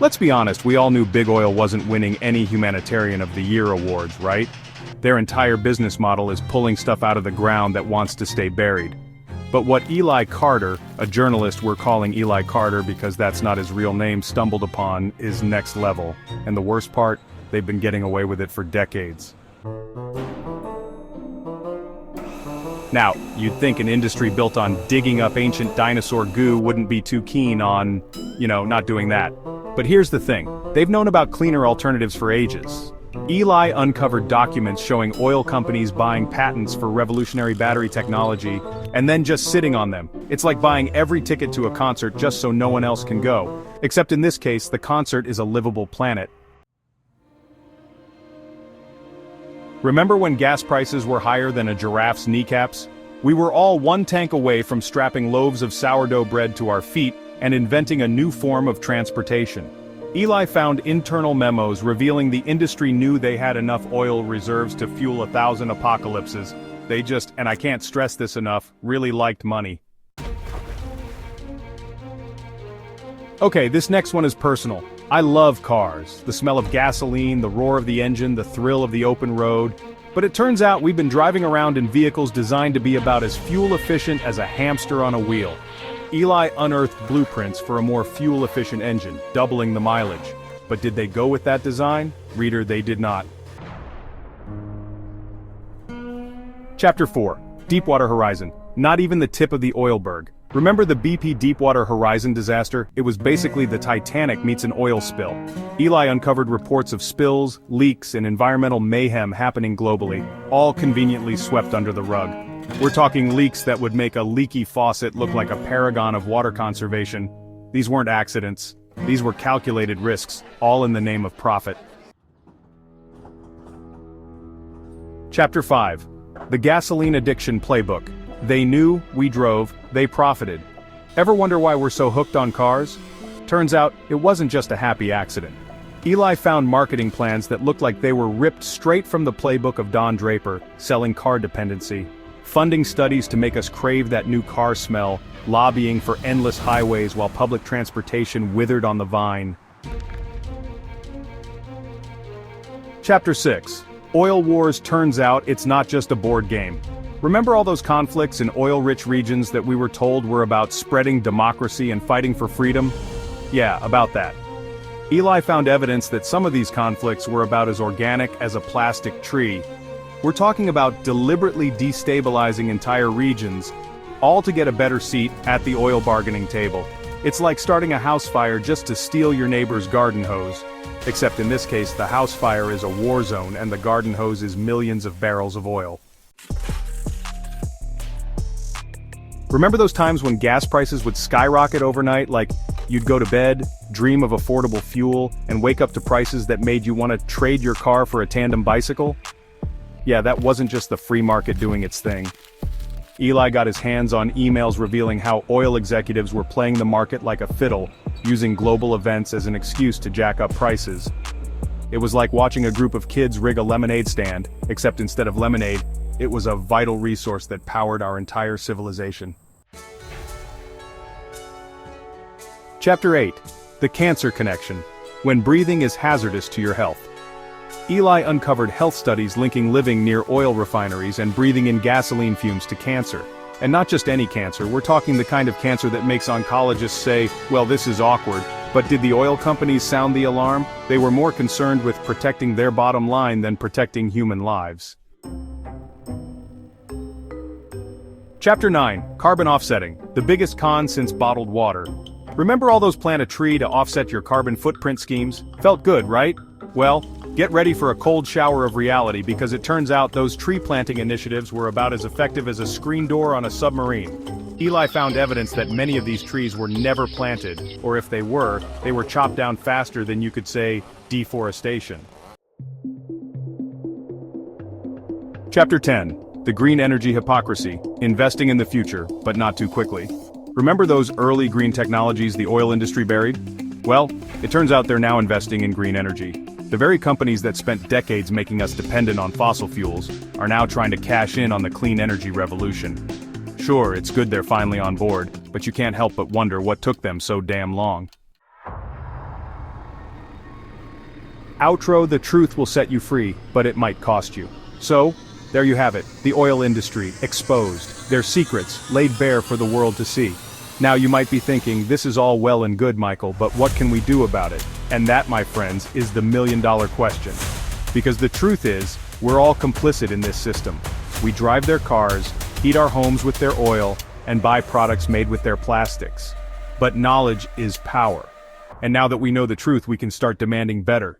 Let's be honest, we all knew big oil wasn't winning any Humanitarian of the Year awards, right? Their entire business model is pulling stuff out of the ground that wants to stay buried. But what Eli Carter, a journalist we're calling Eli Carter because that's not his real name, stumbled upon is next level. And the worst part, they've been getting away with it for decades. Now, you'd think an industry built on digging up ancient dinosaur goo wouldn't be too keen on, not doing that. But here's the thing, they've known about cleaner alternatives for ages. Eli uncovered documents showing oil companies buying patents for revolutionary battery technology, and then just sitting on them. It's like buying every ticket to a concert just so no one else can go. Except in this case, the concert is a livable planet. Remember when gas prices were higher than a giraffe's kneecaps? We were all one tank away from strapping loaves of sourdough bread to our feet and inventing a new form of transportation. Eli found internal memos revealing the industry knew they had enough oil reserves to fuel 1,000 apocalypses. They just, and I can't stress this enough, really liked money. Okay, this next one is personal. I love cars. The smell of gasoline, the roar of the engine, the thrill of the open road. But it turns out we've been driving around in vehicles designed to be about as fuel efficient as a hamster on a wheel. Eli unearthed blueprints for a more fuel-efficient engine, doubling the mileage. But did they go with that design? Reader, they did not. Chapter 4. Deepwater Horizon. Not even the tip of the oilberg. Remember the BP Deepwater Horizon disaster? It was basically the Titanic meets an oil spill. Eli uncovered reports of spills, leaks, and environmental mayhem happening globally, all conveniently swept under the rug. We're talking leaks that would make a leaky faucet look like a paragon of water conservation. These weren't accidents. These were calculated risks, all in the name of profit. Chapter 5. The Gasoline Addiction Playbook. They knew, we drove, they profited. Ever wonder why we're so hooked on cars? Turns out, it wasn't just a happy accident. Eli found marketing plans that looked like they were ripped straight from the playbook of Don Draper, selling car dependency. Funding studies to make us crave that new car smell, lobbying for endless highways while public transportation withered on the vine. Chapter 6. Oil Wars. Turns out it's not just a board game. Remember all those conflicts in oil-rich regions that we were told were about spreading democracy and fighting for freedom? Yeah, about that. Eli found evidence that some of these conflicts were about as organic as a plastic tree. We're talking about deliberately destabilizing entire regions, all to get a better seat at the oil bargaining table. It's like starting a house fire just to steal your neighbor's garden hose. Except in this case, the house fire is a war zone and the garden hose is millions of barrels of oil. Remember those times when gas prices would skyrocket overnight, like you'd go to bed, dream of affordable fuel, and wake up to prices that made you want to trade your car for a tandem bicycle? Yeah, that wasn't just the free market doing its thing. Eli got his hands on emails revealing how oil executives were playing the market like a fiddle, using global events as an excuse to jack up prices. It was like watching a group of kids rig a lemonade stand, except instead of lemonade, it was a vital resource that powered our entire civilization. Chapter 8. The Cancer Connection. When breathing is hazardous to your health. Eli uncovered health studies linking living near oil refineries and breathing in gasoline fumes to cancer. And not just any cancer, we're talking the kind of cancer that makes oncologists say, well, this is awkward. But did the oil companies sound the alarm? They were more concerned with protecting their bottom line than protecting human lives. Chapter 9. Carbon Offsetting. The biggest con since bottled water. Remember all those plant a tree to offset your carbon footprint schemes? Felt good, right? Well, get ready for a cold shower of reality because it turns out those tree planting initiatives were about as effective as a screen door on a submarine. Eli found evidence that many of these trees were never planted, or if they were chopped down faster than you could say, deforestation. Chapter 10. The Green Energy Hypocrisy. Investing in the future, but not too quickly. Remember those early green technologies the oil industry buried? Well, it turns out they're now investing in green energy. The very companies that spent decades making us dependent on fossil fuels are now trying to cash in on the clean energy revolution. Sure, it's good they're finally on board, but you can't help but wonder what took them so damn long. Outro: the truth will set you free, but it might cost you. So, there you have it, the oil industry, exposed, their secrets, laid bare for the world to see. Now you might be thinking, this is all well and good, Michael, but what can we do about it? And that, my friends, is the million-dollar question. Because the truth is, we're all complicit in this system. We drive their cars, heat our homes with their oil, and buy products made with their plastics. But knowledge is power. And now that we know the truth, we can start demanding better,